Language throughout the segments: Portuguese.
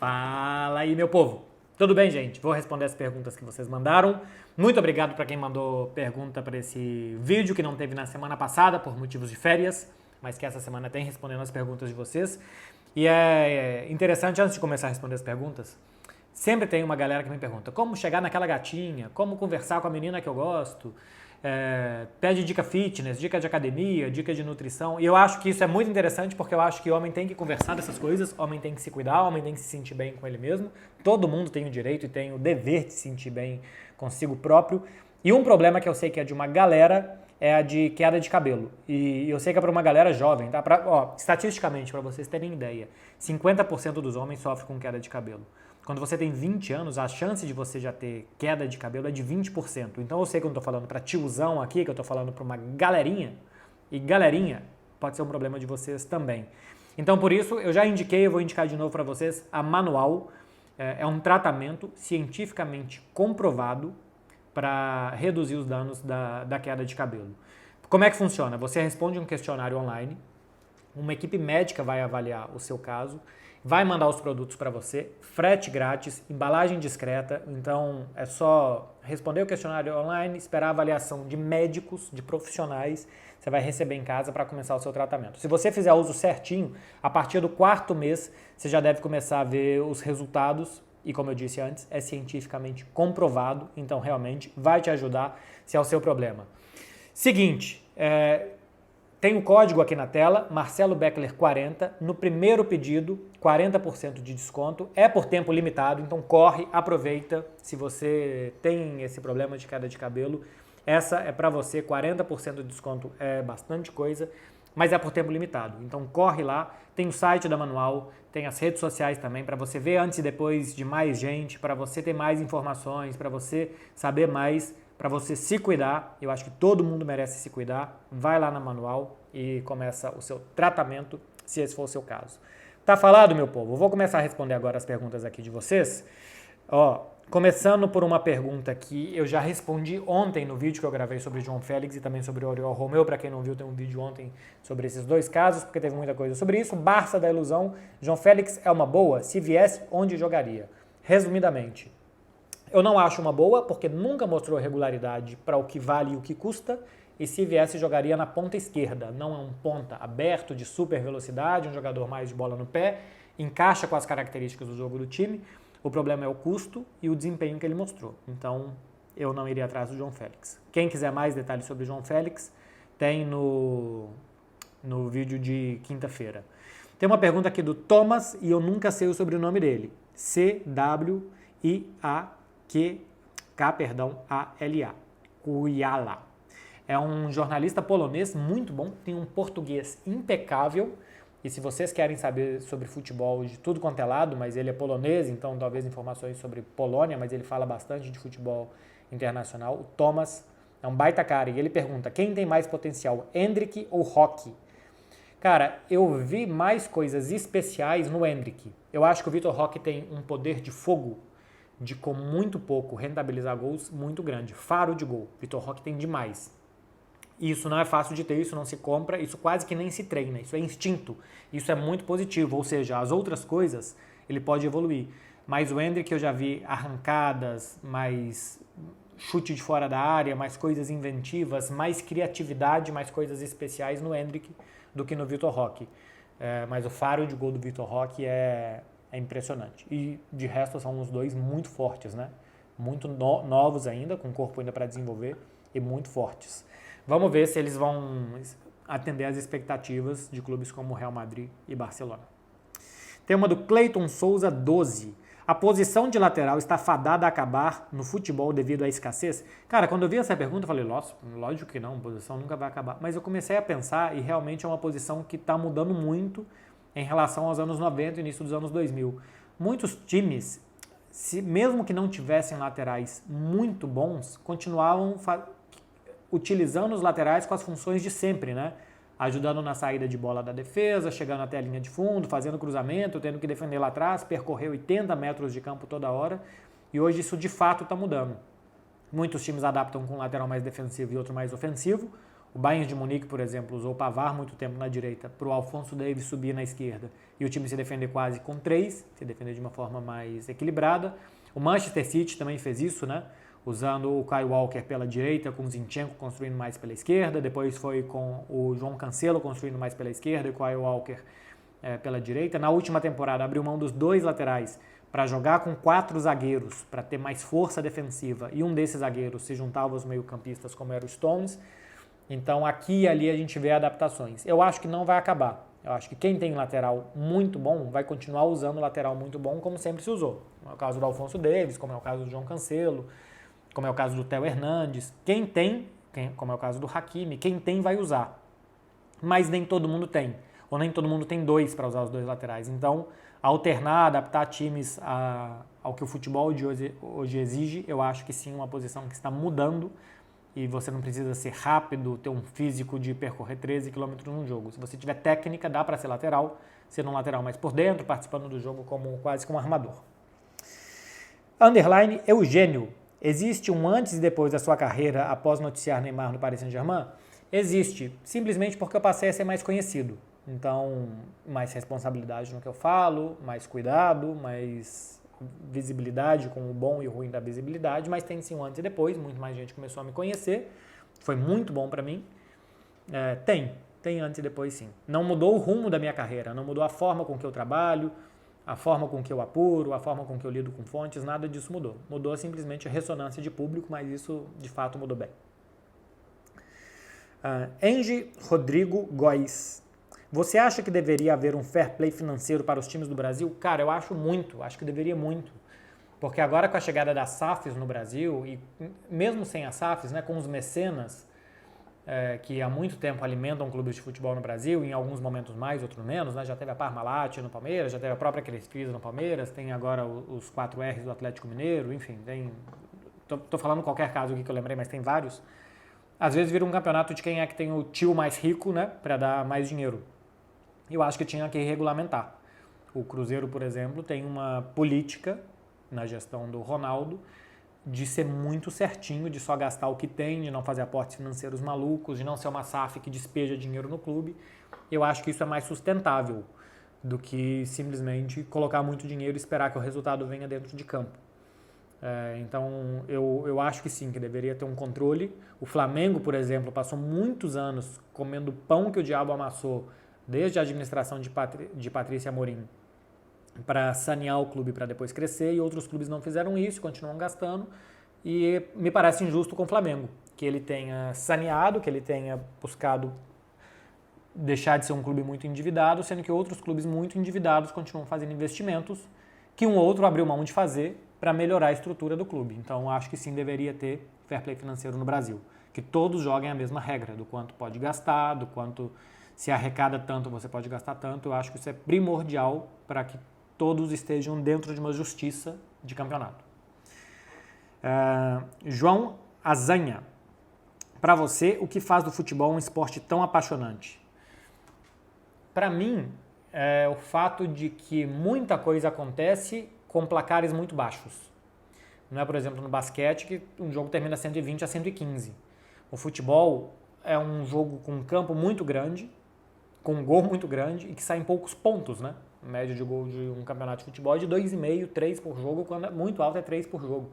Fala aí, meu povo. Tudo bem, gente? Vou responder as perguntas que vocês mandaram. Muito obrigado para quem mandou pergunta para esse vídeo que não teve na semana passada por motivos de férias, mas que essa semana tem respondendo as perguntas de vocês. E é interessante, antes de começar a responder as perguntas, sempre tem uma galera que me pergunta como chegar naquela gatinha, como conversar com a menina que eu gosto, pede dica fitness, dica de academia, dica de nutrição. E eu acho que isso é muito interessante porque eu acho que o homem tem que conversar dessas coisas, o homem tem que se cuidar, o homem tem que se sentir bem com ele mesmo. Todo mundo tem o direito e tem o dever de se sentir bem consigo próprio. E um problema que eu sei que é de uma galera é a de queda de cabelo. E eu sei que é para uma galera jovem, tá? Estatisticamente, para vocês terem ideia, 50% dos homens sofrem com queda de cabelo. Quando você tem 20 anos, a chance de você já ter queda de cabelo é de 20%. Então eu sei que eu não estou falando para tiozão aqui, que eu estou falando para uma galerinha. E galerinha pode ser um problema de vocês também. Então por isso eu já indiquei, eu vou indicar de novo para vocês, a Manual. É um tratamento cientificamente comprovado para reduzir os danos da queda de cabelo. Como é que funciona? Você responde um questionário online, uma equipe médica vai avaliar o seu caso, vai mandar os produtos para você, frete grátis, embalagem discreta, então é só responder o questionário online, esperar a avaliação de médicos, de profissionais, você vai receber em casa para começar o seu tratamento. Se você fizer uso certinho, a partir do 4º mês, você já deve começar a ver os resultados e, como eu disse antes, é cientificamente comprovado, então realmente vai te ajudar se é o seu problema. Seguinte, tem um código aqui na tela, Marcelo Beckler 40, no primeiro pedido, 40% de desconto, é por tempo limitado, então corre, aproveita, se você tem esse problema de queda de cabelo, essa é para você, 40% de desconto é bastante coisa, mas é por tempo limitado, então corre lá, tem o site da Manual, tem as redes sociais também, para você ver antes e depois de mais gente, para você ter mais informações, para você saber mais, para você se cuidar. Eu acho que todo mundo merece se cuidar. Vai lá na Manual e começa o seu tratamento, se esse for o seu caso. Tá falado, meu povo? Eu vou começar a responder agora as perguntas aqui de vocês. Começando por uma pergunta que eu já respondi ontem no vídeo que eu gravei sobre João Félix e também sobre o Oriol Romeu. Para quem não viu, tem um vídeo ontem sobre esses dois casos, porque teve muita coisa sobre isso. Barça da ilusão. João Félix é uma boa? Se viesse, onde jogaria? Resumidamente, eu não acho uma boa, porque nunca mostrou regularidade para o que vale e o que custa, e se viesse jogaria na ponta esquerda, não é um ponta aberto de super velocidade, um jogador mais de bola no pé, encaixa com as características do jogo do time, o problema é o custo e o desempenho que ele mostrou, então eu não iria atrás do João Félix. Quem quiser mais detalhes sobre o João Félix, tem no vídeo de quinta-feira. Tem uma pergunta aqui do Thomas, e eu nunca sei o sobrenome dele, Kwiala, Kujala. É um jornalista polonês muito bom, tem um português impecável, e se vocês querem saber sobre futebol de tudo quanto é lado, mas ele é polonês, então talvez informações sobre Polônia, mas ele fala bastante de futebol internacional. O Thomas é um baita cara, e ele pergunta, quem tem mais potencial, Endrick ou Roque? Cara, eu vi mais coisas especiais no Endrick. Eu acho que o Vitor Roque tem um poder de fogo, de com muito pouco rentabilizar gols muito grande. Faro de gol. Vitor Roque tem demais. Isso não é fácil de ter, isso não se compra, isso quase que nem se treina, isso é instinto. Isso é muito positivo, ou seja, as outras coisas ele pode evoluir. Mas o Endrick eu já vi arrancadas, mais chute de fora da área, mais coisas inventivas, mais criatividade, mais coisas especiais no Endrick do que no Vitor Roque. Mas o faro de gol do Vitor Roque é impressionante. E de resto são os dois muito fortes, né? Muito novos ainda, com o corpo ainda para desenvolver e muito fortes. Vamos ver se eles vão atender às expectativas de clubes como Real Madrid e Barcelona. Tem uma do Cleiton Souza 12. A posição de lateral está fadada a acabar no futebol devido à escassez? Cara, quando eu vi essa pergunta, eu falei, nossa, lógico que não, a posição nunca vai acabar. Mas eu comecei a pensar e realmente é uma posição que está mudando muito em relação aos anos 90 e início dos anos 2000. Muitos times, mesmo que não tivessem laterais muito bons, continuavam utilizando os laterais com as funções de sempre, né? Ajudando na saída de bola da defesa, chegando até a linha de fundo, fazendo cruzamento, tendo que defender lá atrás, percorrer 80 metros de campo toda hora. E hoje isso de fato está mudando. Muitos times adaptam com um lateral mais defensivo e outro mais ofensivo. O Bayern de Munique, por exemplo, usou o Pavard muito tempo na direita para o Alphonso Davies subir na esquerda e o time se defender quase com 3, se defender de uma forma mais equilibrada. O Manchester City também fez isso, né? Usando o Kyle Walker pela direita, com o Zinchenko construindo mais pela esquerda, depois foi com o João Cancelo construindo mais pela esquerda e o Kyle Walker pela direita. Na última temporada abriu mão dos 2 laterais para jogar com 4 zagueiros, para ter mais força defensiva, e um desses zagueiros se juntava aos meio-campistas, como era o Stones. Então aqui e ali a gente vê adaptações. Eu acho que não vai acabar. Eu acho que quem tem lateral muito bom vai continuar usando lateral muito bom, como sempre se usou. Como é o caso do Alphonso Davies, como é o caso do João Cancelo, como é o caso do Theo Hernandes. Quem tem, como é o caso do Hakimi, quem tem vai usar. Mas nem todo mundo tem. Ou nem todo mundo tem 2 para usar os 2 laterais. Então, alternar, adaptar times ao que o futebol de hoje exige, eu acho que sim, uma posição que está mudando. E você não precisa ser rápido, ter um físico de percorrer 13 km num jogo. Se você tiver técnica, dá para ser lateral, ser um lateral mais por dentro, participando do jogo quase como um armador. Underline Eugênio. Existe um antes e depois da sua carreira após noticiar Neymar no Paris Saint-Germain? Existe, simplesmente porque eu passei a ser mais conhecido. Então, mais responsabilidade no que eu falo, mais cuidado, mais visibilidade com o bom e o ruim da visibilidade, mas tem sim um antes e depois, muito mais gente começou a me conhecer, foi muito bom para mim. Tem antes e depois sim. Não mudou o rumo da minha carreira, não mudou a forma com que eu trabalho, a forma com que eu apuro, a forma com que eu lido com fontes, nada disso mudou. Mudou simplesmente a ressonância de público, mas isso de fato mudou bem. Engie Rodrigo Góes. Você acha que deveria haver um fair play financeiro para os times do Brasil? Cara, eu acho que deveria muito. Porque agora com a chegada das SAFs no Brasil, e mesmo sem as SAFs, né, com os mecenas, que há muito tempo alimentam clubes de futebol no Brasil, em alguns momentos mais, outros menos, né, já teve a Parmalat no Palmeiras, já teve a própria Crefisa no Palmeiras, tem agora os 4Rs do Atlético Mineiro, enfim, tô falando qualquer caso aqui que eu lembrei, mas tem vários. Às vezes vira um campeonato de quem é que tem o tio mais rico, né, para dar mais dinheiro. Eu acho que tinha que regulamentar. O Cruzeiro, por exemplo, tem uma política na gestão do Ronaldo de ser muito certinho, de só gastar o que tem, de não fazer aportes financeiros malucos, de não ser uma SAF que despeja dinheiro no clube. Eu acho que isso é mais sustentável do que simplesmente colocar muito dinheiro e esperar que o resultado venha dentro de campo. Então, eu acho que sim, que deveria ter um controle. O Flamengo, por exemplo, passou muitos anos comendo pão que o diabo amassou, desde a administração de Patrícia Amorim, para sanear o clube para depois crescer, e outros clubes não fizeram isso, continuam gastando, e me parece injusto com o Flamengo, que ele tenha saneado, que ele tenha buscado deixar de ser um clube muito endividado, sendo que outros clubes muito endividados continuam fazendo investimentos que um outro abriu mão de fazer para melhorar a estrutura do clube. Então, acho que sim, deveria ter fair play financeiro no Brasil, que todos joguem a mesma regra, do quanto pode gastar, do quanto se arrecada tanto, você pode gastar tanto. Eu acho que isso é primordial para que todos estejam dentro de uma justiça de campeonato. João Azanha. Para você, o que faz do futebol um esporte tão apaixonante? Para mim, é o fato de que muita coisa acontece com placares muito baixos. Não é, por exemplo, no basquete, que um jogo termina 120 a 115. O futebol é um jogo com um campo muito grande, com um gol muito grande e que sai em poucos pontos, né? A média de gol de um campeonato de futebol é de 2,5, 3 por jogo, quando é muito alto é 3 por jogo.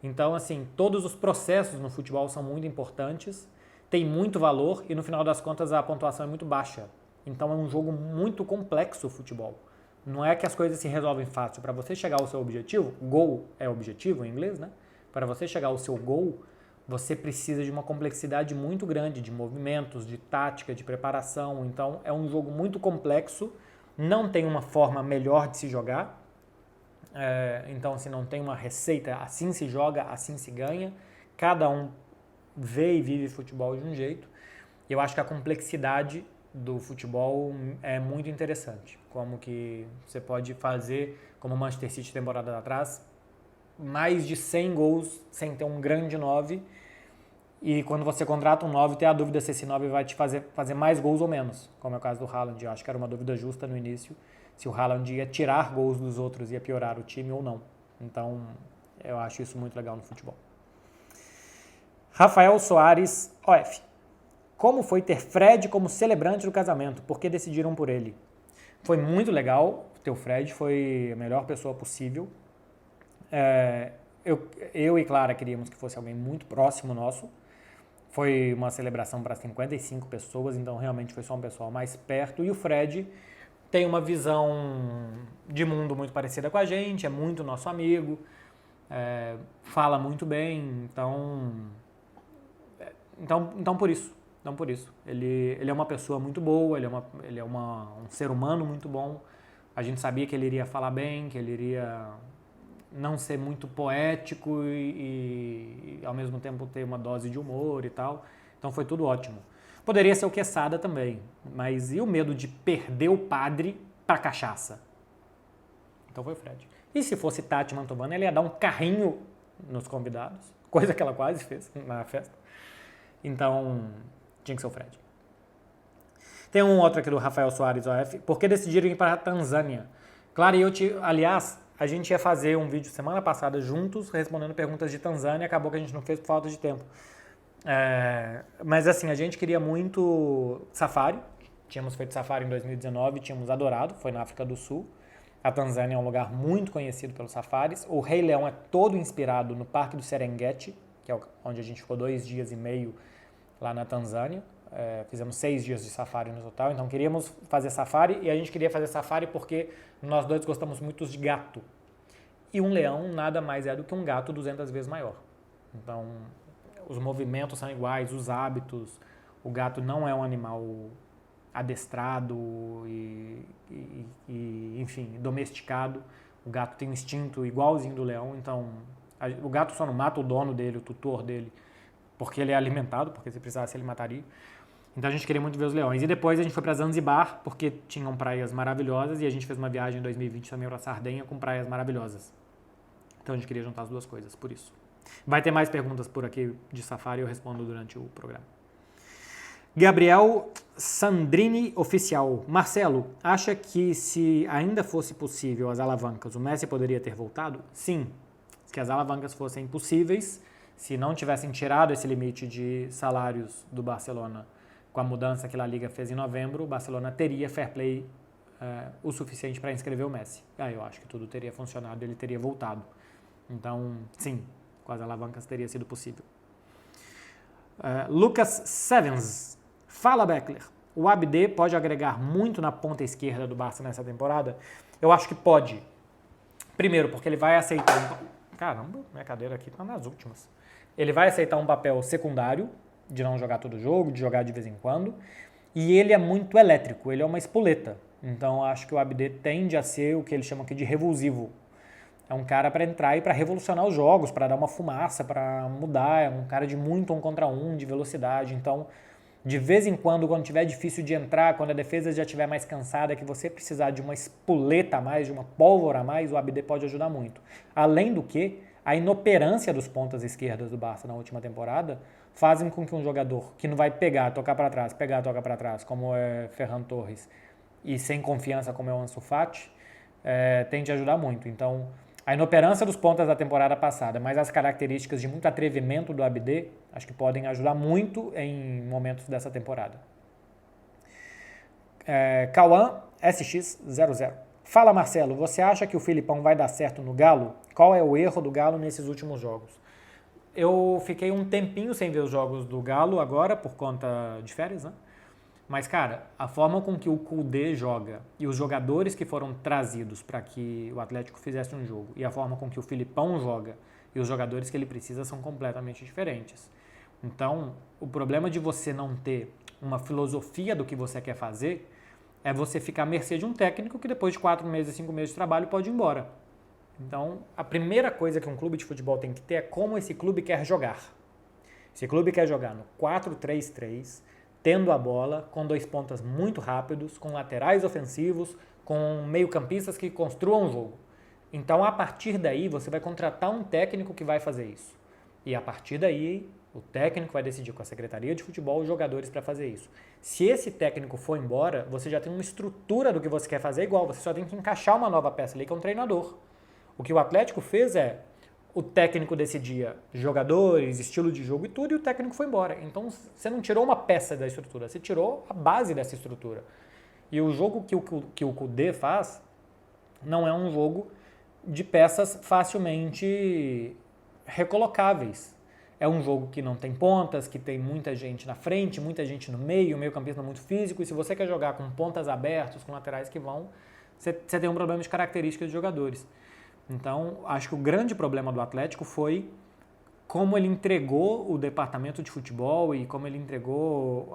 Então, assim, todos os processos no futebol são muito importantes, tem muito valor e no final das contas a pontuação é muito baixa. Então é um jogo muito complexo o futebol. Não é que as coisas se resolvem fácil. Para você chegar ao seu objetivo, goal é objetivo em inglês, né? Para você chegar ao seu goal, você precisa de uma complexidade muito grande de movimentos, de tática, de preparação. Então é um jogo muito complexo, não tem uma forma melhor de se jogar. Então, assim, não tem uma receita, assim se joga, assim se ganha. Cada um vê e vive futebol de um jeito. Eu acho que a complexidade do futebol é muito interessante. Como que você pode fazer, como o Manchester City temporada atrás, mais de 100 gols sem ter um grande 9. E quando você contrata um 9, ter a dúvida se esse 9 vai te fazer mais gols ou menos. Como é o caso do Haaland. Eu acho que era uma dúvida justa no início, se o Haaland ia tirar gols dos outros e ia piorar o time ou não. Então, eu acho isso muito legal no futebol. Rafael Soares, OF. como foi ter Fred como celebrante do casamento? Por que decidiram por ele? Foi muito legal ter o Fred, foi a melhor pessoa possível. Eu e Clara queríamos que fosse alguém muito próximo nosso. Foi uma celebração para 55 pessoas, então realmente foi só um pessoal mais perto. E o Fred tem uma visão de mundo muito parecida com a gente, é muito nosso amigo, fala muito bem, então por isso. Então por isso. Ele é uma pessoa muito boa, ele é um ser humano muito bom. A gente sabia que ele iria falar bem, que ele iria não ser muito poético e ao mesmo tempo ter uma dose de humor e tal. Então foi tudo ótimo. Poderia ser o Quesada também, mas e o medo de perder o padre pra cachaça? Então foi o Fred. E se fosse Tati Mantovani, ela ia dar um carrinho nos convidados, coisa que ela quase fez na festa. Então tinha que ser o Fred. Tem um outro aqui do Rafael Soares OF. Por que decidiram ir para a Tanzânia? Claro, aliás, a gente ia fazer um vídeo semana passada juntos, respondendo perguntas de Tanzânia, acabou que a gente não fez por falta de tempo. Mas assim, a gente queria muito safari, tínhamos feito safari em 2019, tínhamos adorado, foi na África do Sul. A Tanzânia é um lugar muito conhecido pelos safaris. O Rei Leão é todo inspirado no Parque do Serengeti, que é onde a gente ficou 2 dias e meio lá na Tanzânia. Fizemos 6 dias de safari no total, então queríamos fazer safari, e a gente queria fazer safari porque nós dois gostamos muito de gato. E um leão nada mais é do que um gato 200 vezes maior. Então, os movimentos são iguais, os hábitos. O gato não é um animal adestrado enfim, domesticado. O gato tem um instinto igualzinho do leão, então o gato só não mata o dono dele, o tutor dele, porque ele é alimentado, porque se precisasse ele mataria. Então a gente queria muito ver os leões. E depois a gente foi para Zanzibar, porque tinham praias maravilhosas, e a gente fez uma viagem em 2020 também para Sardenha com praias maravilhosas. Então a gente queria juntar as duas coisas, por isso. Vai ter mais perguntas por aqui de safari, eu respondo durante o programa. Gabriel Sandrini Oficial. Marcelo, acha que se ainda fosse possível as alavancas, o Messi poderia ter voltado? Sim. Se as alavancas fossem possíveis, se não tivessem tirado esse limite de salários do Barcelona com a mudança que a Liga fez em novembro, o Barcelona teria fair play o suficiente para inscrever o Messi. Eu acho que tudo teria funcionado, ele teria voltado. Então, sim, com as alavancas teria sido possível. Lucas Sevens. Fala, Beckler. O Abde pode agregar muito na ponta esquerda do Barça nessa temporada? Eu acho que pode. Primeiro, porque ele vai aceitar... Caramba, minha cadeira aqui está nas últimas. Ele vai aceitar um papel secundário, de não jogar todo jogo, de jogar de vez em quando. E ele é muito elétrico, ele é uma espoleta. Então, acho que o Abde tende a ser o que eles chamam aqui de revulsivo. É um cara para entrar e para revolucionar os jogos, para dar uma fumaça, para mudar. É um cara de muito 1 contra 1, de velocidade. Então, de vez em quando tiver difícil de entrar, quando a defesa já estiver mais cansada, que você precisar de uma espoleta a mais, de uma pólvora a mais, o Abde pode ajudar muito. Além do que, a inoperância dos pontas esquerdas do Barça na última temporada fazem com que um jogador que não vai pegar, tocar para trás, como é Ferran Torres, e sem confiança, como é o Ansu Fati, tende a ajudar muito. Então, a inoperância dos pontas da temporada passada, mas as características de muito atrevimento do Abde, acho que podem ajudar muito em momentos dessa temporada. Cauã SX00. Fala, Marcelo, você acha que o Filipão vai dar certo no Galo? Qual é o erro do Galo nesses últimos jogos? Eu fiquei um tempinho sem ver os jogos do Galo agora, por conta de férias, né? Mas, cara, a forma com que o Koundé joga e os jogadores que foram trazidos para que o Atlético fizesse um jogo e a forma com que o Filipão joga e os jogadores que ele precisa são completamente diferentes. Então, o problema de você não ter uma filosofia do que você quer fazer é você ficar à mercê de um técnico que depois de 4 meses, 5 meses de trabalho pode ir embora. Então, a primeira coisa que um clube de futebol tem que ter é como esse clube quer jogar. Esse clube quer jogar no 4-3-3, tendo a bola, com 2 pontas muito rápidos, com laterais ofensivos, com meio-campistas que construam o jogo. Então, a partir daí, você vai contratar um técnico que vai fazer isso. E a partir daí, o técnico vai decidir com a Secretaria de Futebol os jogadores para fazer isso. Se esse técnico for embora, você já tem uma estrutura do que você quer fazer igual, você só tem que encaixar uma nova peça ali, que é um treinador. O que o Atlético fez é, o técnico decidia jogadores, estilo de jogo e tudo, e o técnico foi embora. Então você não tirou uma peça da estrutura, você tirou a base dessa estrutura. E o jogo que o Kudê faz não é um jogo de peças facilmente recolocáveis. É um jogo que não tem pontas, que tem muita gente na frente, muita gente no meio, o meio-campista muito físico, e se você quer jogar com pontas abertos, com laterais que vão, você tem um problema de características de jogadores. Então, acho que o grande problema do Atlético foi como ele entregou o departamento de futebol e como ele entregou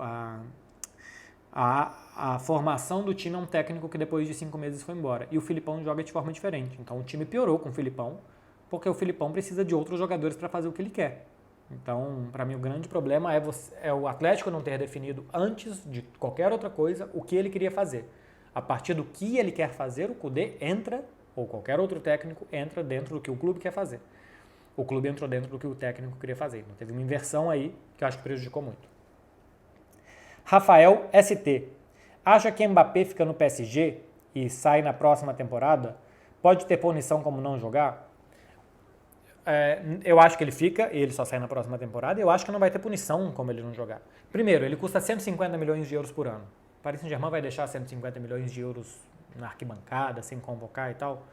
a formação do time a um técnico que depois de 5 meses foi embora. E o Filipão joga de forma diferente. Então, o time piorou com o Filipão, porque o Filipão precisa de outros jogadores para fazer o que ele quer. Então, para mim, o grande problema é o Atlético não ter definido antes de qualquer outra coisa o que ele queria fazer. A partir do que ele quer fazer, o Kudê entra, ou qualquer outro técnico entra dentro do que o clube quer fazer. O clube entrou dentro do que o técnico queria fazer. Então, teve uma inversão aí que eu acho que prejudicou muito. Rafael ST. Acha que Mbappé fica no PSG e sai na próxima temporada? Pode ter punição como não jogar? Eu acho que ele fica e ele só sai na próxima temporada. Eu acho que não vai ter punição como ele não jogar. Primeiro, ele custa 150 milhões de euros por ano. O Paris Saint-Germain vai deixar 150 milhões de euros na arquibancada, sem convocar e tal?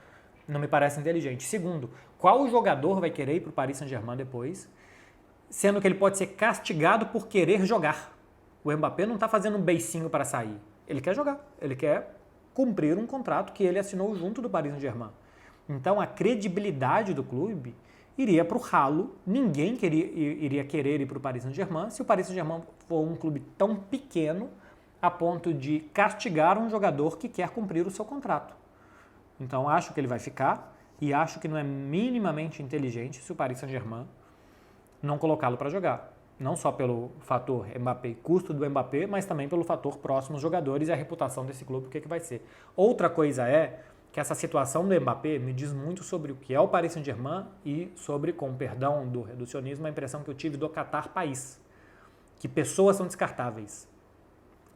Não me parece inteligente. Segundo, qual jogador vai querer ir para o Paris Saint-Germain depois, sendo que ele pode ser castigado por querer jogar? O Mbappé não está fazendo um beicinho para sair. Ele quer jogar. Ele quer cumprir um contrato que ele assinou junto do Paris Saint-Germain. Então, a credibilidade do clube iria para o ralo. Ninguém iria querer ir para o Paris Saint-Germain se o Paris Saint-Germain for um clube tão pequeno a ponto de castigar um jogador que quer cumprir o seu contrato. Então, acho que ele vai ficar e acho que não é minimamente inteligente se o Paris Saint-Germain não colocá-lo para jogar. Não só pelo fator Mbappé e custo do Mbappé, mas também pelo fator próximos jogadores e a reputação desse clube, o que vai ser. Outra coisa é que essa situação do Mbappé me diz muito sobre o que é o Paris Saint-Germain e sobre, com perdão do reducionismo, a impressão que eu tive do Qatar país. Que pessoas são descartáveis.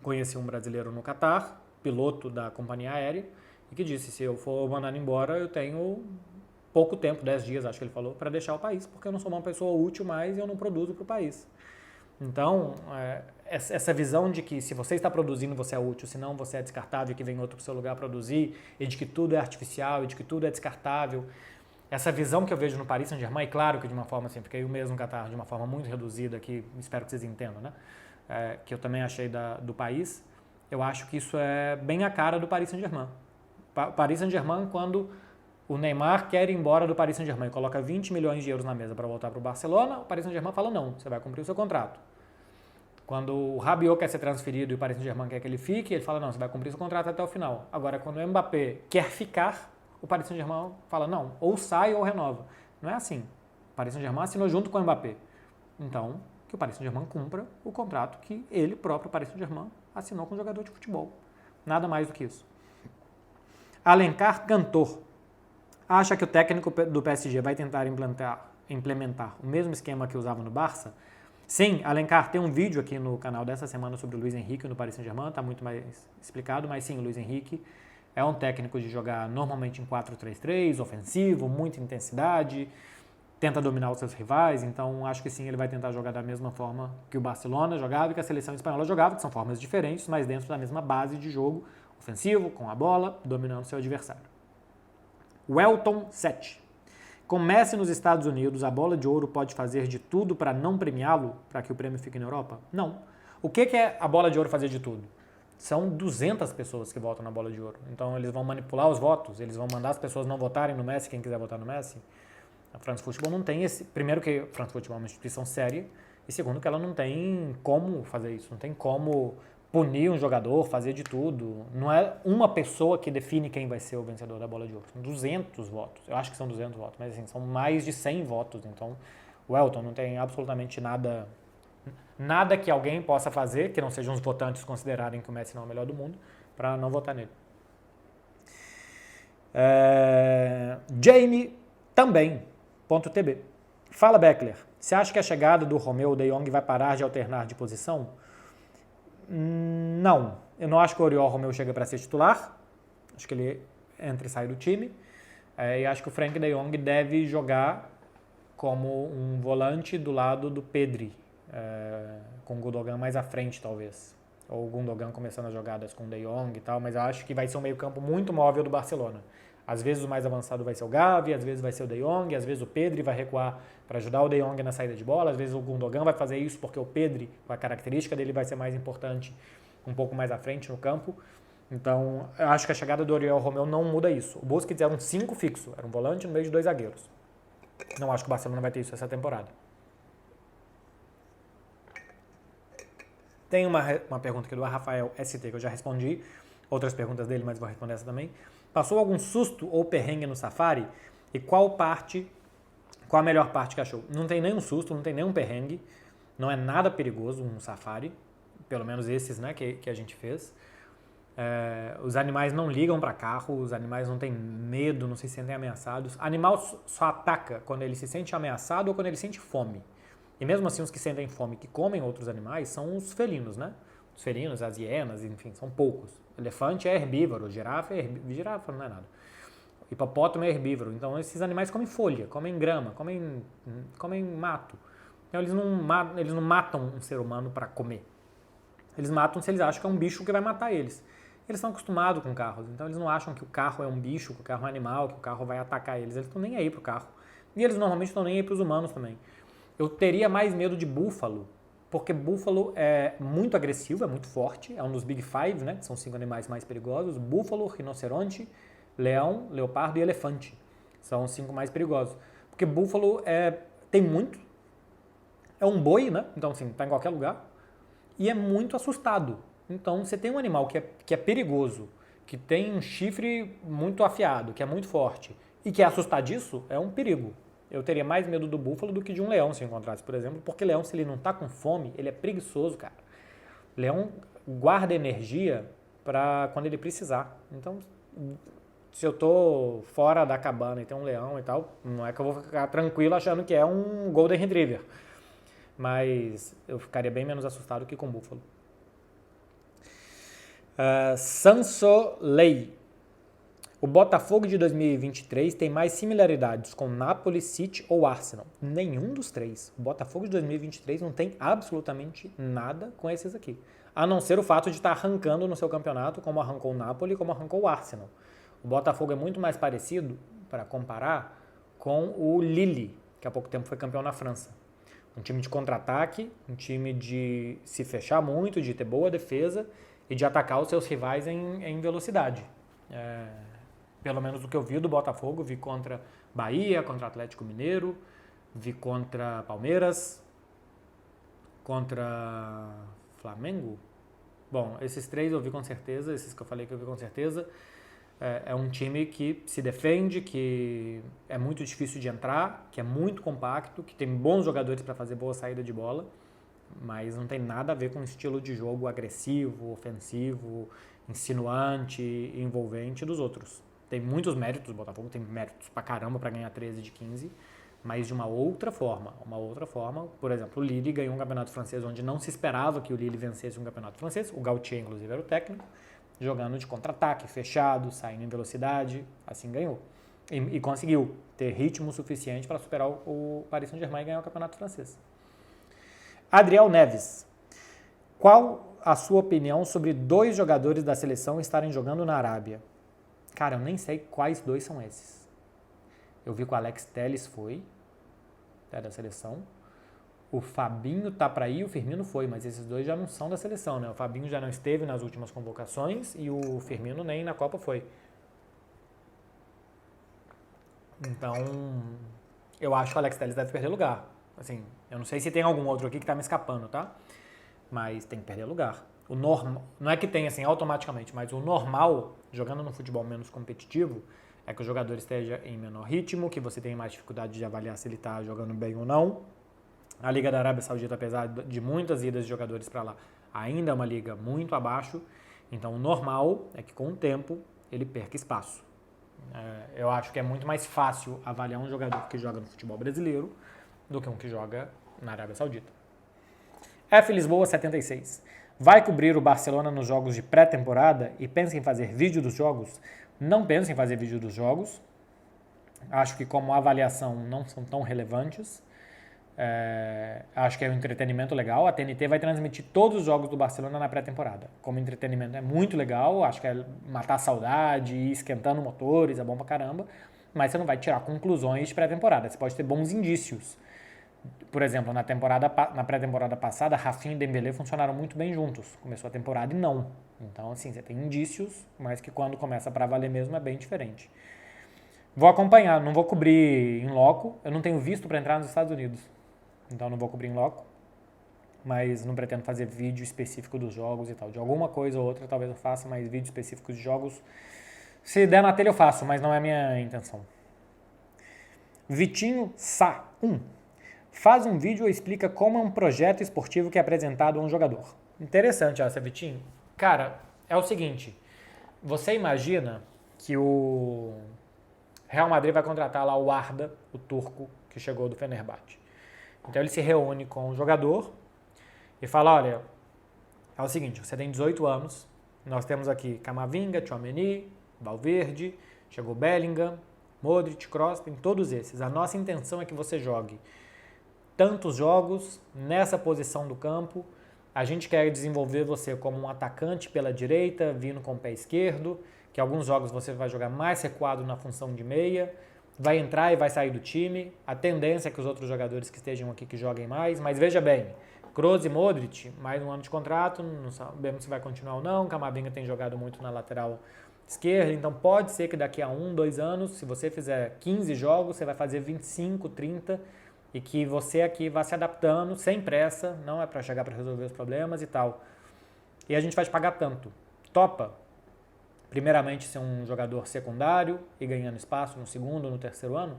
Conheci um brasileiro no Qatar, piloto da companhia aérea, e que disse, se eu for mandado embora, eu tenho pouco tempo, 10 dias, acho que ele falou, para deixar o país, porque eu não sou uma pessoa útil mais e eu não produzo para o país. Então, essa visão de que se você está produzindo, você é útil, senão você é descartável e que vem outro para o seu lugar produzir, e de que tudo é artificial, e de que tudo é descartável, essa visão que eu vejo no Paris Saint-Germain, e claro que de uma forma assim, porque eu mesmo no Qatar, de uma forma muito reduzida, que espero que vocês entendam, né? Que eu também achei do país, eu acho que isso é bem a cara do Paris Saint-Germain. O Paris Saint-Germain, quando o Neymar quer ir embora do Paris Saint-Germain e coloca 20 milhões de euros na mesa para voltar para o Barcelona, o Paris Saint-Germain fala não, você vai cumprir o seu contrato. Quando o Rabiot quer ser transferido e o Paris Saint-Germain quer que ele fique, ele fala não, você vai cumprir o seu contrato até o final. Agora, quando o Mbappé quer ficar, o Paris Saint-Germain fala não, ou sai ou renova. Não é assim. O Paris Saint-Germain assinou junto com o Mbappé. Então, que o Paris Saint-Germain cumpra o contrato que ele próprio, o Paris Saint-Germain, assinou com o jogador de futebol. Nada mais do que isso. Alencar Cantor. Acha que o técnico do PSG vai tentar implementar o mesmo esquema que usava no Barça? Sim, Alencar, tem um vídeo aqui no canal dessa semana sobre o Luiz Henrique no Paris Saint-Germain, está muito mais explicado, mas sim, o Luiz Henrique é um técnico de jogar normalmente em 4-3-3, ofensivo, muita intensidade, tenta dominar os seus rivais, então acho que sim, ele vai tentar jogar da mesma forma que o Barcelona jogava e que a seleção espanhola jogava, que são formas diferentes, mas dentro da mesma base de jogo, ofensivo, com a bola, dominando seu adversário. Welton 7. Com Messi nos Estados Unidos, a bola de ouro pode fazer de tudo para não premiá-lo, para que o prêmio fique na Europa? Não. O que é a bola de ouro fazer de tudo? São 200 pessoas que votam na bola de ouro. Então eles vão manipular os votos, eles vão mandar as pessoas não votarem no Messi, quem quiser votar no Messi. A France Football não tem esse... Primeiro que a France Football é uma instituição séria, e segundo que ela não tem como fazer isso, não tem como punir um jogador, fazer de tudo. Não é uma pessoa que define quem vai ser o vencedor da bola de ouro. São 200 votos. Eu acho que são 200 votos, mas assim, são mais de 100 votos. Então, o Welton não tem absolutamente nada que alguém possa fazer, que não sejam os votantes considerarem que o Messi não é o melhor do mundo, para não votar nele. Jamie também, .tb. Fala, Beckler. Você acha que a chegada do Romeu De Jong vai parar de alternar de posição? Não, eu não acho que o Oriol Romeu chega para ser titular, acho que ele entra e sai do time, e acho que o Frenkie de Jong deve jogar como um volante do lado do Pedri, com o Gundogan mais à frente, talvez. Ou o Gundogan começando as jogadas com o De Jong e tal, mas eu acho que vai ser um meio-campo muito móvel do Barcelona. Às vezes o mais avançado vai ser o Gavi, às vezes vai ser o De Jong, às vezes o Pedri vai recuar para ajudar o De Jong na saída de bola, às vezes o Gundogan vai fazer isso porque o Pedri, com a característica dele, vai ser mais importante um pouco mais à frente no campo. Então, eu acho que a chegada do Oriol Romeu não muda isso. O Busquets era um 5 fixo, era um volante no meio de 2 zagueiros. Não acho que o Barcelona vai ter isso essa temporada. Tem uma pergunta aqui do Rafael ST que eu já respondi, outras perguntas dele, mas vou responder essa também. Passou algum susto ou perrengue no Safari? E qual a melhor parte que achou? Não tem nenhum susto, não tem nenhum perrengue, não é nada perigoso um Safari, pelo menos esses, né, que a gente fez. Os animais não ligam para carro, os animais não têm medo, não se sentem ameaçados. Animal só ataca quando ele se sente ameaçado ou quando ele sente fome. E mesmo assim, os que sentem fome, que comem outros animais, são os felinos, né? Os felinos, as hienas, enfim, são poucos. Elefante é herbívoro, girafa é herbívoro. Girafa não é nada. Hipopótamo é herbívoro. Então, esses animais comem folha, comem grama, comem mato. Então, eles não matam um ser humano para comer. Eles matam se eles acham que é um bicho que vai matar eles. Eles estão acostumados com carros, então eles não acham que o carro é um bicho, que o carro é um animal, que o carro vai atacar eles. Eles estão nem aí pro carro. E eles normalmente estão nem aí pros humanos também. Eu teria mais medo de búfalo, porque búfalo é muito agressivo, é muito forte, é um dos Big Five, né? São 5 animais mais perigosos. Búfalo, rinoceronte, leão, leopardo e elefante. São os 5 mais perigosos. Porque búfalo tem muito, é um boi, né? Então, assim, tá em qualquer lugar. E é muito assustado. Então, você tem um animal que é perigoso, que tem um chifre muito afiado, que é muito forte, e que é assustadiço, é um perigo. Eu teria mais medo do búfalo do que de um leão se eu encontrasse, por exemplo, porque leão, se ele não tá com fome, ele é preguiçoso, cara. Leão guarda energia para quando ele precisar. Então, se eu tô fora da cabana e tem um leão e tal, não é que eu vou ficar tranquilo achando que é um Golden Retriever. Mas eu ficaria bem menos assustado que com búfalo. Sansolei. O Botafogo de 2023 tem mais similaridades com Napoli, City ou Arsenal? Nenhum dos três. O Botafogo de 2023 não tem absolutamente nada com esses aqui. A não ser o fato de estar arrancando no seu campeonato, como arrancou o Napoli, como arrancou o Arsenal. O Botafogo é muito mais parecido, para comparar, com o Lille, que há pouco tempo foi campeão na França. Um time de contra-ataque, um time de se fechar muito, de ter boa defesa e de atacar os seus rivais em velocidade. Pelo menos o que eu vi do Botafogo, vi contra Bahia, contra Atlético Mineiro, vi contra Palmeiras, contra Flamengo. Bom, esses 3 eu vi com certeza, esses que eu falei que eu vi com certeza. É um time que se defende, que é muito difícil de entrar, que é muito compacto, que tem bons jogadores para fazer boa saída de bola, mas não tem nada a ver com o estilo de jogo agressivo, ofensivo, insinuante, envolvente dos outros. Tem muitos méritos, o Botafogo tem méritos pra caramba pra ganhar 13 de 15, mas de uma outra forma. Por exemplo, o Lille ganhou um campeonato francês onde não se esperava que o Lille vencesse um campeonato francês, o Gautier, inclusive, era o técnico, jogando de contra-ataque, fechado, saindo em velocidade, assim ganhou. E conseguiu ter ritmo suficiente para superar o Paris Saint-Germain e ganhar o campeonato francês. Adriel Neves. Qual a sua opinião sobre 2 jogadores da seleção estarem jogando na Arábia? Cara, eu nem sei quais 2 são esses. Eu vi que o Alex Telles foi, da seleção. O Fabinho tá para ir, o Firmino foi, mas esses 2 já não são da seleção, né? O Fabinho já não esteve nas últimas convocações e o Firmino nem na Copa foi. Então, eu acho que o Alex Telles deve perder lugar. Assim, eu não sei se tem algum outro aqui que tá me escapando, tá? Mas tem que perder lugar. O normal, não é que tem assim automaticamente, mas o normal, jogando no futebol menos competitivo, é que o jogador esteja em menor ritmo, que você tenha mais dificuldade de avaliar se ele está jogando bem ou não. A Liga da Arábia Saudita, apesar de muitas idas de jogadores para lá, ainda é uma liga muito abaixo. Então, o normal é que com o tempo ele perca espaço. Eu acho que é muito mais fácil avaliar um jogador que joga no futebol brasileiro do que um que joga na Arábia Saudita. F Lisboa 76. Vai cobrir o Barcelona nos jogos de pré-temporada e pensa em fazer vídeo dos jogos? Não penso em fazer vídeo dos jogos. Acho que como avaliação não são tão relevantes. Acho que é um entretenimento legal. A TNT vai transmitir todos os jogos do Barcelona na pré-temporada. Como entretenimento é muito legal, acho que é matar a saudade, ir esquentando motores, é bom pra caramba. Mas você não vai tirar conclusões de pré-temporada. Você pode ter bons indícios. Por exemplo, na pré-temporada passada, Rafinha e Dembélé funcionaram muito bem juntos. Começou a temporada e não. Então, assim, você tem indícios, mas que quando começa pra valer mesmo é bem diferente. Vou acompanhar, não vou cobrir em loco. Eu não tenho visto pra entrar nos Estados Unidos. Então não vou cobrir em loco. Mas não pretendo fazer vídeo específico dos jogos e tal. De alguma coisa ou outra talvez eu faça, mas vídeo específico de jogos, se der na telha eu faço, mas não é a minha intenção. Vitinho Sá 1. Faz um vídeo ou explica como é um projeto esportivo que é apresentado a um jogador. Interessante essa, Vitinho. Cara, é o seguinte. Você imagina que o Real Madrid vai contratar lá o Arda, o turco, que chegou do Fenerbahçe. Então ele se reúne com o jogador e fala, olha, é o seguinte, você tem 18 anos, nós temos aqui Camavinga, Tchouaméni, Valverde, chegou Bellingham, Modric, Kroos, tem todos esses. A nossa intenção é que você jogue tantos jogos nessa posição do campo. A gente quer desenvolver você como um atacante pela direita, vindo com o pé esquerdo, que alguns jogos você vai jogar mais recuado na função de meia, vai entrar e vai sair do time. A tendência é que os outros jogadores que estejam aqui que joguem mais, mas veja bem, Kroos e Modric, mais um ano de contrato, não sabemos se vai continuar ou não. Camavinga tem jogado muito na lateral esquerda, então pode ser que daqui a 1, 2 anos, se você fizer 15 jogos, você vai fazer 25, 30 e que você aqui vá se adaptando sem pressa, não é para chegar para resolver os problemas e tal. E a gente vai te pagar tanto. Topa? Primeiramente ser um jogador secundário e ganhando espaço no segundo ou no terceiro ano,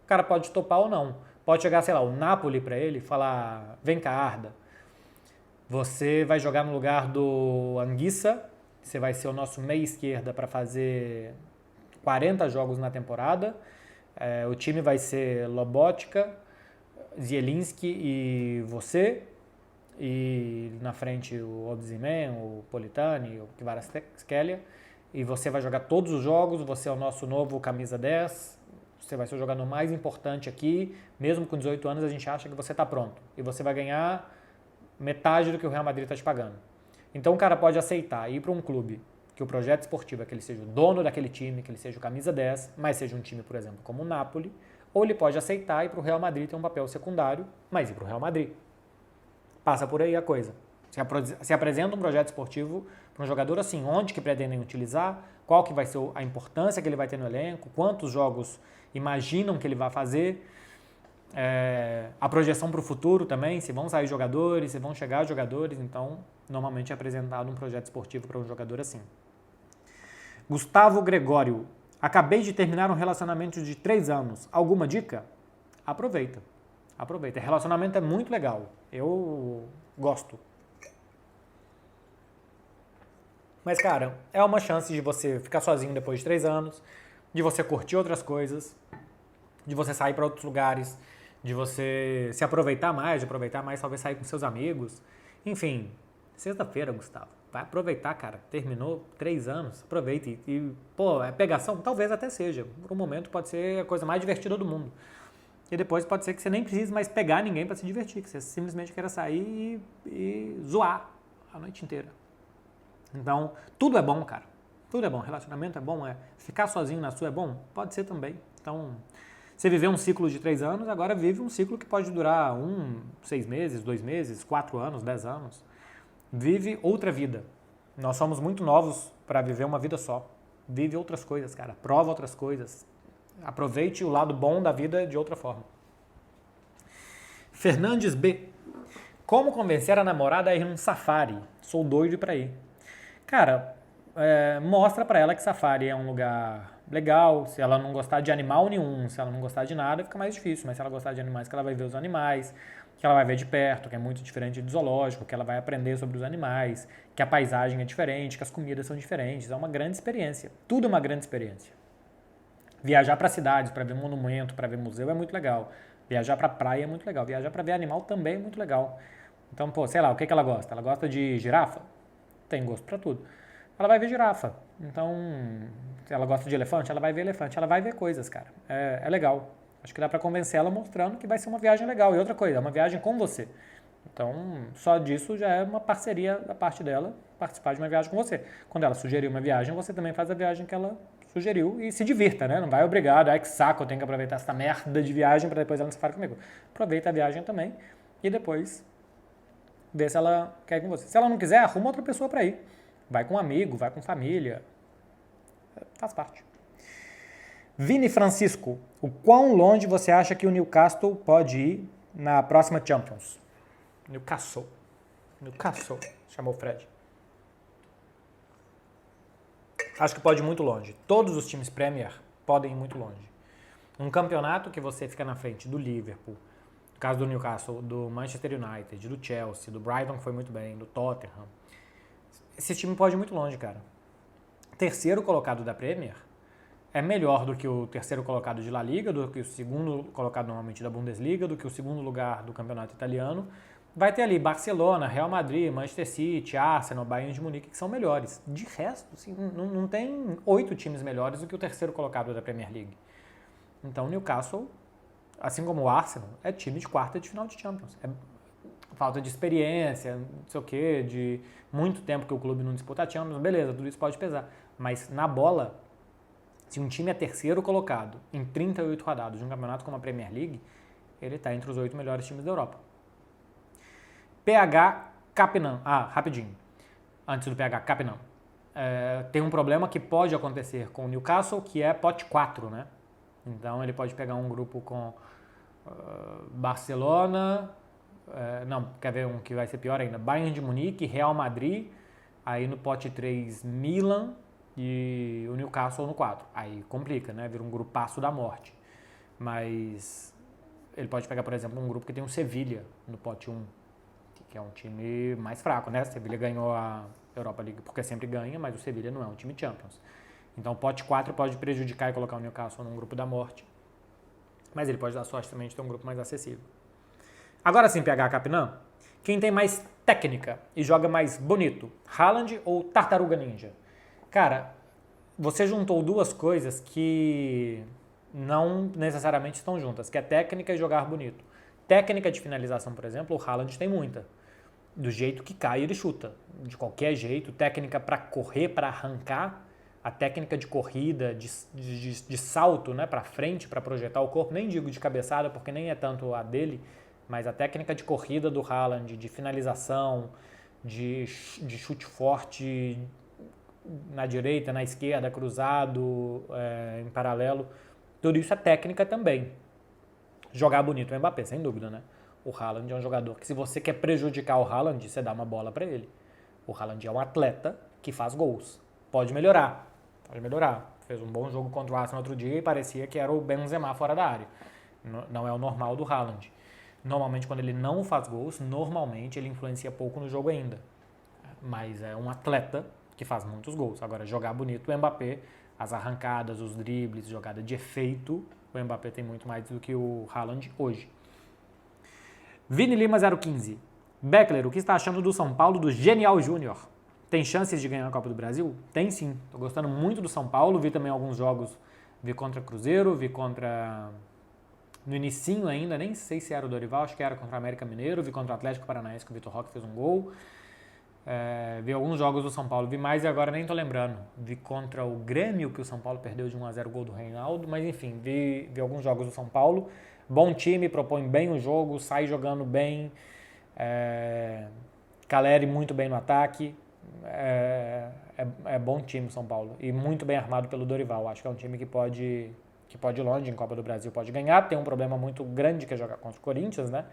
o cara pode topar ou não. Pode chegar, sei lá, o Napoli para ele e falar, vem cá, Arda, você vai jogar no lugar do Anguissa, você vai ser o nosso meia esquerda para fazer 40 jogos na temporada, o time vai ser Lobotka, Zielinski e você, e na frente o Osimhen, o Politani, o Kvaratskhelia, e você vai jogar todos os jogos, você é o nosso novo camisa 10, você vai ser o jogador mais importante aqui, mesmo com 18 anos a gente acha que você está pronto, e você vai ganhar metade do que o Real Madrid está te pagando. Então o cara pode aceitar ir para um clube que o projeto esportivo é que ele seja o dono daquele time, que ele seja o camisa 10, mas seja um time, por exemplo, como o Napoli, ou ele pode aceitar ir para o Real Madrid ter um papel secundário, mas ir para o Real Madrid. Passa por aí a coisa. Se apresenta um projeto esportivo para um jogador assim, onde que pretendem utilizar, qual que vai ser a importância que ele vai ter no elenco, quantos jogos imaginam que ele vai fazer, a projeção para o futuro também, se vão sair jogadores, se vão chegar jogadores, então normalmente é apresentado um projeto esportivo para um jogador assim. Gustavo Gregório, acabei de terminar um relacionamento de 3 anos, alguma dica? Aproveita. Relacionamento é muito legal, eu gosto. Mas, cara, é uma chance de você ficar sozinho depois de 3 anos, de você curtir outras coisas, de você sair para outros lugares, de você se aproveitar mais, talvez sair com seus amigos. Enfim, sexta-feira, Gustavo. Vai aproveitar, cara. Terminou 3 anos, aproveite. Pô, é pegação? Talvez até seja. Por um momento pode ser a coisa mais divertida do mundo. E depois pode ser que você nem precise mais pegar ninguém para se divertir, que você simplesmente queira sair e zoar a noite inteira. Então, tudo é bom, cara. Tudo é bom. Relacionamento é bom, ficar sozinho na sua é bom? Pode ser também. Então, você viveu um ciclo de 3 anos, agora vive um ciclo que pode durar 6 meses, 2 meses, 4 anos, 10 anos. Vive outra vida. Nós somos muito novos para viver uma vida só. Vive outras coisas, cara. Prova outras coisas. Aproveite o lado bom da vida de outra forma. Fernandes B. Como convencer a namorada a ir num safari? Sou doido pra ir. Cara, mostra pra ela que safari é um lugar legal. Se ela não gostar de animal nenhum, se ela não gostar de nada, fica mais difícil. Mas se ela gostar de animais, que ela vai ver os animais, que ela vai ver de perto, que é muito diferente do zoológico, que ela vai aprender sobre os animais, que a paisagem é diferente, que as comidas são diferentes. É uma grande experiência. Tudo é uma grande experiência. Viajar para cidades, para ver monumento, para ver museu é muito legal. Viajar para praia é muito legal. Viajar para ver animal também é muito legal. Então, pô, sei lá, o que ela gosta? Ela gosta de girafa? Tem gosto para tudo. ela vai ver girafa. Então, se ela gosta de elefante, ela vai ver elefante, ela vai ver coisas, cara. É legal. Acho que dá pra convencer ela mostrando que vai ser uma viagem legal. E outra coisa, é uma viagem com você. Então, só disso já é uma parceria da parte dela participar de uma viagem com você. Quando ela sugerir uma viagem, você também faz a viagem que ela sugeriu e se divirta, né? Não vai obrigado, ai que saco, eu tenho que aproveitar essa merda de viagem para depois ela não se falar comigo. Aproveita a viagem também e depois vê se ela quer ir com você. Se ela não quiser, arruma outra pessoa para ir. Vai com um amigo, vai com família. Faz parte. Vini Francisco, o quão longe você acha que o Newcastle pode ir na próxima Champions? Newcastle, chamou o Fred. Acho que pode ir muito longe. Todos os times Premier podem ir muito longe. Um campeonato que você fica na frente do Liverpool, no caso do Newcastle, do Manchester United, do Chelsea, do Brighton que foi muito bem, do Tottenham. Esse time pode ir muito longe, cara. Terceiro colocado da Premier é melhor do que o terceiro colocado de La Liga, do que o segundo colocado normalmente da Bundesliga, do que o segundo lugar do campeonato italiano. Vai ter ali Barcelona, Real Madrid, Manchester City, Arsenal, Bayern de Munique, que são melhores. De resto, assim, não tem 8 times melhores do que o terceiro colocado da Premier League. Então o Newcastle, assim como o Arsenal, é time de quarta de final de Champions. É falta de experiência, não sei o quê, de muito tempo que o clube não disputa a Champions, beleza, tudo isso pode pesar. Mas na bola, se um time é terceiro colocado em 38 rodadas de um campeonato como a Premier League, ele está entre os 8 melhores times da Europa. PH Capinam. Rapidinho. Antes do PH Capinam. Tem um problema que pode acontecer com o Newcastle, que é pote 4, né? Então ele pode pegar um grupo com Barcelona, quer ver um que vai ser pior ainda? Bayern de Munique, Real Madrid, aí no pote 3 Milan e o Newcastle no 4. Aí complica, né? Vira um grupaço da morte. Mas ele pode pegar, por exemplo, um grupo que tem o Sevilha no pote 1. Que é um time mais fraco, né? O Sevilha ganhou a Europa League porque sempre ganha, mas o Sevilha não é um time Champions. Então o pote 4 pode prejudicar e colocar o Newcastle num grupo da morte. Mas ele pode dar sorte também de ter um grupo mais acessível. Agora sim, PH Capinam, quem tem mais técnica e joga mais bonito, Haaland ou Tartaruga Ninja? Cara, você juntou duas coisas que não necessariamente estão juntas, que é técnica e jogar bonito. Técnica de finalização, por exemplo, o Haaland tem muita. Do jeito que cai, ele chuta. De qualquer jeito. Técnica para correr, para arrancar. A técnica de corrida, de salto, né, para frente, para projetar o corpo. Nem digo de cabeçada, porque nem é tanto a dele. Mas a técnica de corrida do Haaland, de finalização, de chute forte na direita, na esquerda, cruzado, em paralelo. Tudo isso é técnica também. Jogar bonito o Mbappé, sem dúvida, né? O Haaland é um jogador que, se você quer prejudicar o Haaland, você dá uma bola para ele. O Haaland é um atleta que faz gols. Pode melhorar. Fez um bom jogo contra o Arsenal outro dia e parecia que era o Benzema fora da área. Não é o normal do Haaland. Normalmente, quando ele não faz gols, normalmente ele influencia pouco no jogo ainda. Mas é um atleta que faz muitos gols. Agora, jogar bonito o Mbappé, as arrancadas, os dribles, jogada de efeito, o Mbappé tem muito mais do que o Haaland hoje. Vini Lima 015. Beckler, o que está achando do São Paulo do Genial Júnior? Tem chances de ganhar a Copa do Brasil? Tem sim. Estou gostando muito do São Paulo. Vi também alguns jogos. Vi contra Cruzeiro, vi contra... No inicinho ainda, nem sei se era o Dorival, acho que era contra o América Mineiro. Vi contra o Atlético Paranaense, que o Vitor Roque fez um gol. Vi alguns jogos do São Paulo. Vi mais e agora nem estou lembrando. Vi contra o Grêmio, que o São Paulo perdeu de 1-0 o gol do Reinaldo. Mas enfim, vi alguns jogos do São Paulo. Bom time, propõe bem o jogo, sai jogando bem. Caleri muito bem no ataque. É bom time o São Paulo. E muito bem armado pelo Dorival. Acho que é um time que pode ir longe em Copa do Brasil, pode ganhar. Tem um problema muito grande que é jogar contra o Corinthians, né?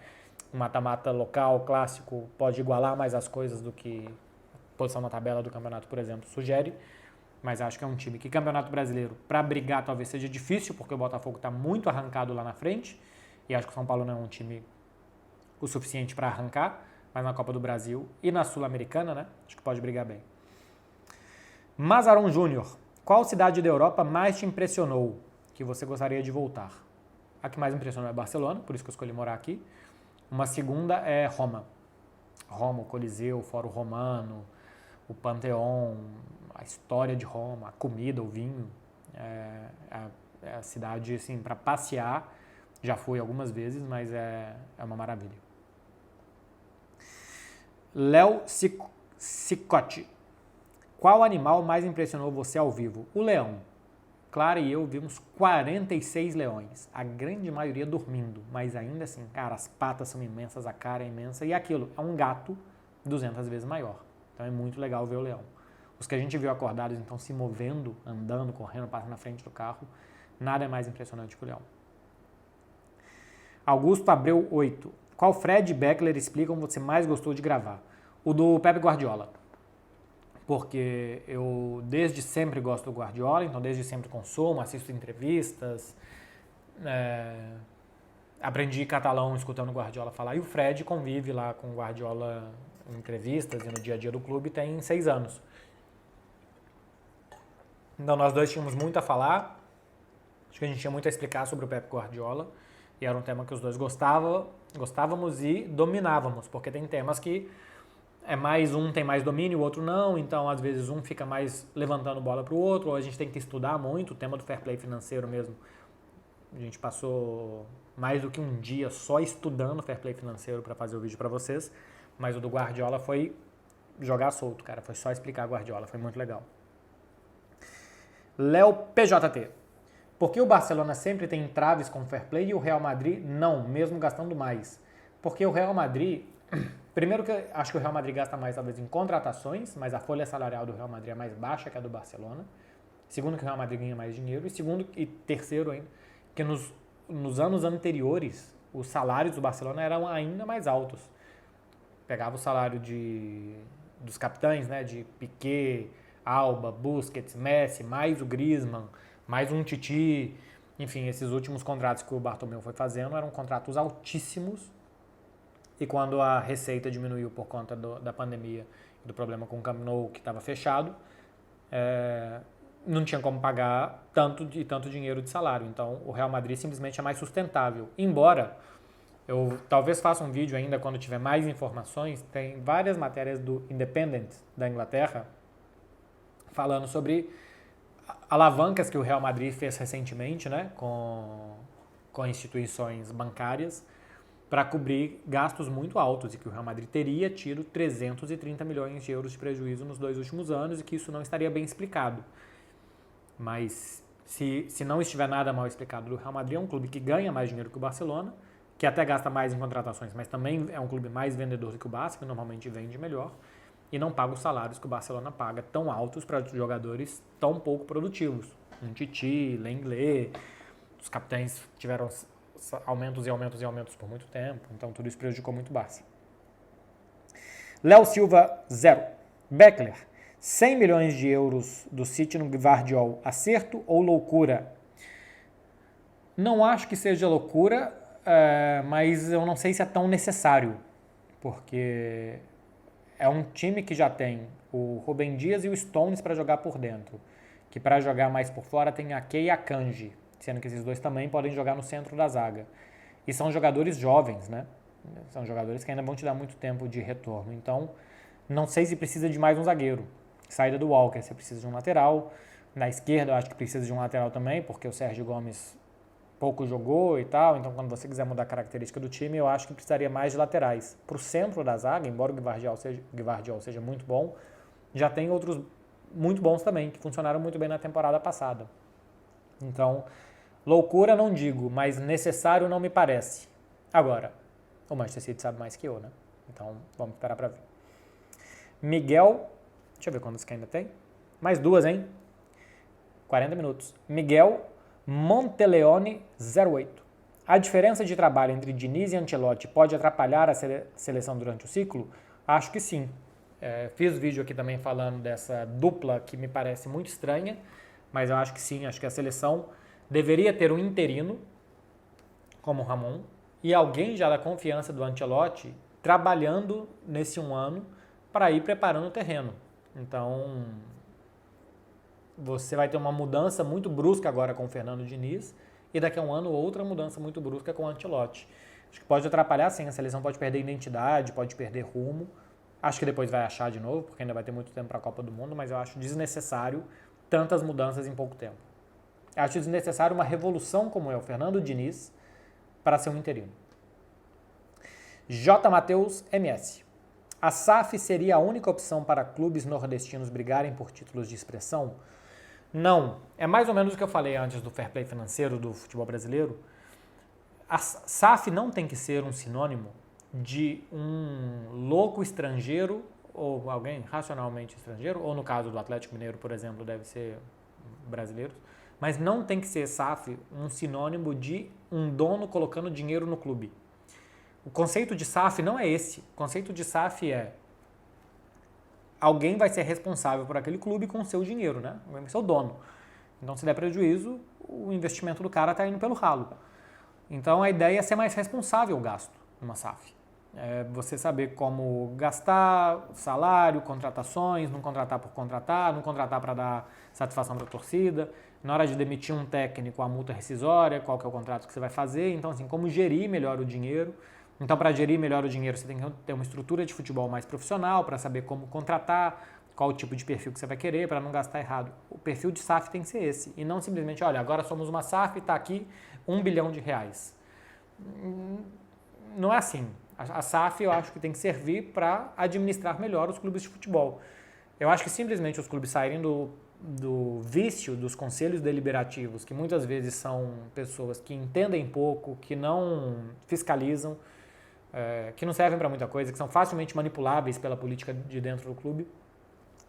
O mata-mata local, clássico, pode igualar mais as coisas do que a posição na tabela do campeonato, por exemplo, sugere. Mas acho que é um time que, Campeonato Brasileiro, para brigar talvez seja difícil, porque o Botafogo está muito arrancado lá na frente. E acho que o São Paulo não é um time o suficiente para arrancar. Mas na Copa do Brasil e na Sul-Americana, né? Acho que pode brigar bem. Mazaron Júnior. Qual cidade da Europa mais te impressionou que você gostaria de voltar? A que mais impressionou é Barcelona, por isso que eu escolhi morar aqui. Uma segunda é Roma. Roma, o Coliseu, o Fórum Romano, o Panteão, a história de Roma, a comida, o vinho. É a cidade, assim, para passear. Já fui algumas vezes, mas é uma maravilha. Léo Cicotti. Qual animal mais impressionou você ao vivo? O leão. Clara e eu vimos 46 leões, a grande maioria dormindo, mas ainda assim, cara, as patas são imensas, a cara é imensa e aquilo é um gato 200 vezes maior. Então é muito legal ver o leão. Os que a gente viu acordados, então, se movendo, andando, correndo, passando na frente do carro, nada é mais impressionante que o leão. Augusto Abreu 8. Qual Fred Beckler explicam você mais gostou de gravar? O do Pep Guardiola. Porque eu desde sempre gosto do Guardiola, então desde sempre consumo, assisto entrevistas, aprendi catalão escutando o Guardiola falar, e o Fred convive lá com o Guardiola em entrevistas e no dia a dia do clube tem 6 anos. Então nós dois tínhamos muito a falar, acho que a gente tinha muito a explicar sobre o Pep Guardiola, e era um tema que os dois gostávamos e dominávamos, porque tem temas que um tem mais domínio, o outro não, então às vezes um fica mais levantando bola para o outro, ou a gente tem que estudar muito, o tema do fair play financeiro mesmo. A gente passou mais do que um dia só estudando fair play financeiro para fazer o vídeo para vocês, mas o do Guardiola foi jogar solto, cara, foi só explicar Guardiola, foi muito legal. Léo PJT. Por que o Barcelona sempre tem entraves com fair play e o Real Madrid não, mesmo gastando mais? Porque o Real Madrid... Primeiro que eu acho que o Real Madrid gasta mais, talvez, em contratações, mas a folha salarial do Real Madrid é mais baixa que a do Barcelona. Segundo, que o Real Madrid ganha mais dinheiro. E segundo, e terceiro ainda, que nos anos anteriores, os salários do Barcelona eram ainda mais altos. Pegava o salário dos capitães, né, de Piqué, Alba, Busquets, Messi, mais o Griezmann, mais um Titi. Enfim, esses últimos contratos que o Bartomeu foi fazendo eram contratos altíssimos. E quando a receita diminuiu por conta da pandemia e do problema com o Camp Nou, que estava fechado, não tinha como pagar tanto dinheiro de salário. Então, o Real Madrid simplesmente é mais sustentável. Embora eu talvez faça um vídeo ainda quando tiver mais informações, tem várias matérias do Independent da Inglaterra falando sobre alavancas que o Real Madrid fez recentemente, né, com instituições bancárias, para cobrir gastos muito altos e que o Real Madrid teria tido 330 milhões de euros de prejuízo nos 2 últimos anos e que isso não estaria bem explicado. Mas se não estiver nada mal explicado, o Real Madrid é um clube que ganha mais dinheiro que o Barcelona, que até gasta mais em contratações, mas também é um clube mais vendedor do que o Barça, que normalmente vende melhor, e não paga os salários que o Barcelona paga tão altos para jogadores tão pouco produtivos. Um Titi, Lenglet, os capitães tiveram aumentos e aumentos e aumentos por muito tempo, então tudo isso prejudicou muito o Barça. Léo Silva 0. Beckler, 100 milhões de euros do City no Gvardiol, acerto ou loucura? Não acho que seja loucura, mas eu não sei se é tão necessário, porque é um time que já tem o Rubem Dias e o Stones para jogar por dentro, que para jogar mais por fora tem a Kei e a Kanji, sendo que esses dois também podem jogar no centro da zaga. E são jogadores jovens, né? São jogadores que ainda vão te dar muito tempo de retorno. Então, não sei se precisa de mais um zagueiro. Saída do Walker, você precisa de um lateral. Na esquerda, eu acho que precisa de um lateral também, porque o Sérgio Gomes pouco jogou e tal. Então, quando você quiser mudar a característica do time, eu acho que precisaria mais de laterais. Para o centro da zaga, embora o Gvardiol seja muito bom, já tem outros muito bons também, que funcionaram muito bem na temporada passada. Então, loucura não digo, mas necessário não me parece. Agora, o Manchester City sabe mais que eu, né? Então, vamos esperar para ver. Miguel, deixa eu ver quantas que ainda tem. Mais 2, hein? 40 minutos. Miguel Monteleone 08. A diferença de trabalho entre Diniz e Ancelotti pode atrapalhar a seleção durante o ciclo? Acho que sim. Fiz vídeo aqui também falando dessa dupla que me parece muito estranha, mas eu acho que sim, acho que a seleção deveria ter um interino, como o Ramon, e alguém já da confiança do Ancelotti trabalhando nesse 1 ano para ir preparando o terreno. Então, você vai ter uma mudança muito brusca agora com o Fernando Diniz e daqui a 1 ano outra mudança muito brusca com o Ancelotti. Acho que pode atrapalhar sim, a seleção pode perder identidade, pode perder rumo, Acho que depois vai achar de novo, porque ainda vai ter muito tempo para a Copa do Mundo, mas eu acho desnecessário tantas mudanças em pouco tempo. Eu acho desnecessário uma revolução como é o Fernando Diniz para ser um interino. J. Matheus MS. A SAF seria a única opção para clubes nordestinos brigarem por títulos de expressão? Não. É mais ou menos o que eu falei antes do fair play financeiro do futebol brasileiro. A SAF não tem que ser um sinônimo de um louco estrangeiro ou alguém racionalmente estrangeiro, ou no caso do Atlético Mineiro, por exemplo, deve ser brasileiro, mas não tem que ser SAF um sinônimo de um dono colocando dinheiro no clube. O conceito de SAF não é esse. O conceito de SAF é alguém vai ser responsável por aquele clube com o seu dinheiro, né? Alguém vai ser o dono. Então, se der prejuízo, o investimento do cara está indo pelo ralo. Então, a ideia é ser mais responsável o gasto numa SAF. É você saber como gastar, salário, contratações, não contratar por contratar, não contratar para dar satisfação para a torcida. Na hora de demitir um técnico, a multa rescisória, qual que é o contrato que você vai fazer. Então, assim, como gerir melhor o dinheiro. Então, para gerir melhor o dinheiro, você tem que ter uma estrutura de futebol mais profissional, para saber como contratar, qual o tipo de perfil que você vai querer, para não gastar errado. O perfil de SAF tem que ser esse, e não simplesmente, olha, agora somos uma SAF e está aqui R$1 bilhão. Não é assim. A SAF eu acho que tem que servir para administrar melhor os clubes de futebol. Eu acho que simplesmente os clubes saírem do vício dos conselhos deliberativos, que muitas vezes são pessoas que entendem pouco, que não fiscalizam, que não servem para muita coisa, que são facilmente manipuláveis pela política de dentro do clube.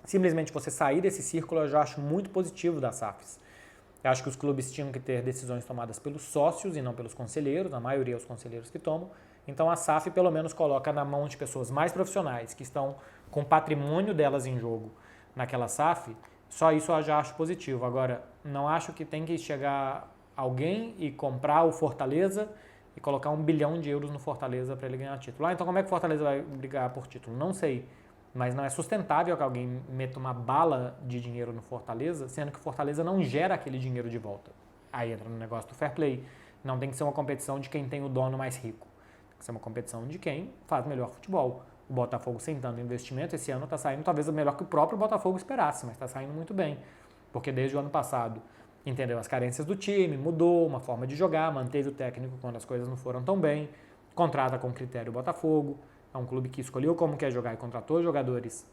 Simplesmente você sair desse círculo eu já acho muito positivo das SAFs. Eu acho que os clubes tinham que ter decisões tomadas pelos sócios e não pelos conselheiros, a maioria é os conselheiros que tomam. Então a SAF pelo menos coloca na mão de pessoas mais profissionais, que estão com o patrimônio delas em jogo naquela SAF, só isso eu já acho positivo. Agora, não acho que tem que chegar alguém e comprar o Fortaleza e colocar €1 bilhão no Fortaleza para ele ganhar título. Então como é que o Fortaleza vai brigar por título? Não sei. Mas não é sustentável que alguém meta uma bala de dinheiro no Fortaleza, sendo que o Fortaleza não gera aquele dinheiro de volta. Aí entra no negócio do fair play. Não tem que ser uma competição de quem tem o dono mais rico. Tem que ser uma competição de quem faz melhor futebol. O Botafogo sentando investimento, esse ano está saindo talvez melhor que o próprio Botafogo esperasse, mas está saindo muito bem. Porque desde o ano passado entendeu as carências do time, mudou uma forma de jogar, manteve o técnico quando as coisas não foram tão bem, contrata com critério o Botafogo. É um clube que escolheu como quer jogar e contratou jogadores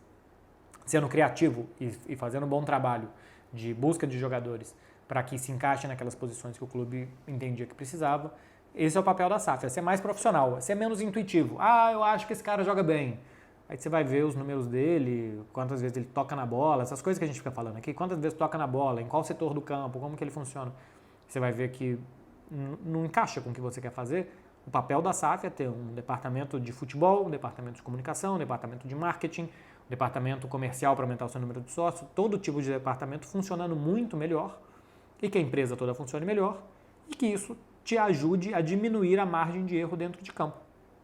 sendo criativo e fazendo um bom trabalho de busca de jogadores para que se encaixe naquelas posições que o clube entendia que precisava. Esse é o papel da SAF, é ser mais profissional, é ser menos intuitivo. Eu acho que esse cara joga bem. Aí você vai ver os números dele, quantas vezes ele toca na bola, essas coisas que a gente fica falando aqui, quantas vezes toca na bola, em qual setor do campo, como que ele funciona. Você vai ver que não encaixa com o que você quer fazer. O papel da SAF é ter um departamento de futebol, um departamento de comunicação, um departamento de marketing, um departamento comercial para aumentar o seu número de sócios, todo tipo de departamento funcionando muito melhor e que a empresa toda funcione melhor e que isso te ajude a diminuir a margem de erro dentro de campo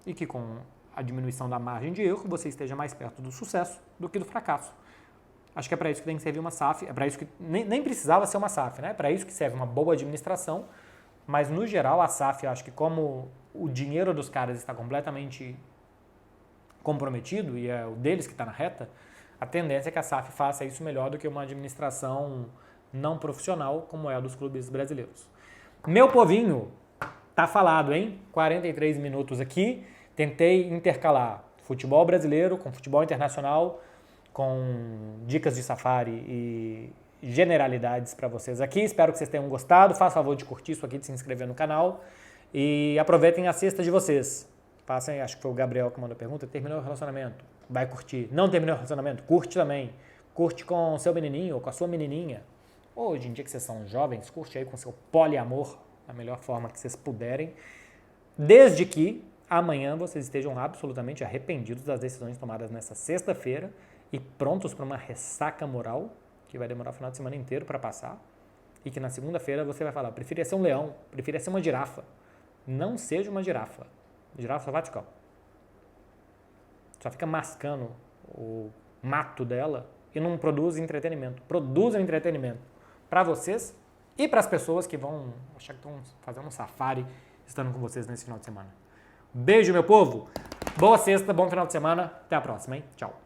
e que com a diminuição da margem de erro você esteja mais perto do sucesso do que do fracasso. Acho que é para isso que tem que servir uma SAF, é para isso que nem precisava ser uma SAF, né? É para isso que serve uma boa administração, mas no geral a SAF, eu acho que como o dinheiro dos caras está completamente comprometido e é o deles que está na reta, a tendência é que a SAF faça isso melhor do que uma administração não profissional como é a dos clubes brasileiros. Meu povinho, tá falado, hein? 43 minutos aqui, tentei intercalar futebol brasileiro com futebol internacional, com dicas de safari e generalidades para vocês aqui. Espero que vocês tenham gostado. Faça favor de curtir isso aqui, de se inscrever no canal. E aproveitem a sexta de vocês. Passem, acho que foi o Gabriel que mandou a pergunta. Terminou o relacionamento? Vai curtir. Não terminou o relacionamento? Curte também. Curte com o seu menininho ou com a sua menininha. Hoje em dia que vocês são jovens, curte aí com seu poliamor da melhor forma que vocês puderem. Desde que amanhã vocês estejam absolutamente arrependidos das decisões tomadas nessa sexta-feira e prontos para uma ressaca moral que vai demorar o final de semana inteiro para passar e que na segunda-feira você vai falar, preferia ser um leão, preferia ser uma girafa. Não seja uma girafa. Girafa vertical. Só fica mascando o mato dela e não produz entretenimento. Produza entretenimento para vocês e para as pessoas que vão achar que estão fazendo um safari estando com vocês nesse final de semana. Beijo, meu povo! Boa sexta, bom final de semana. Até a próxima, hein? Tchau.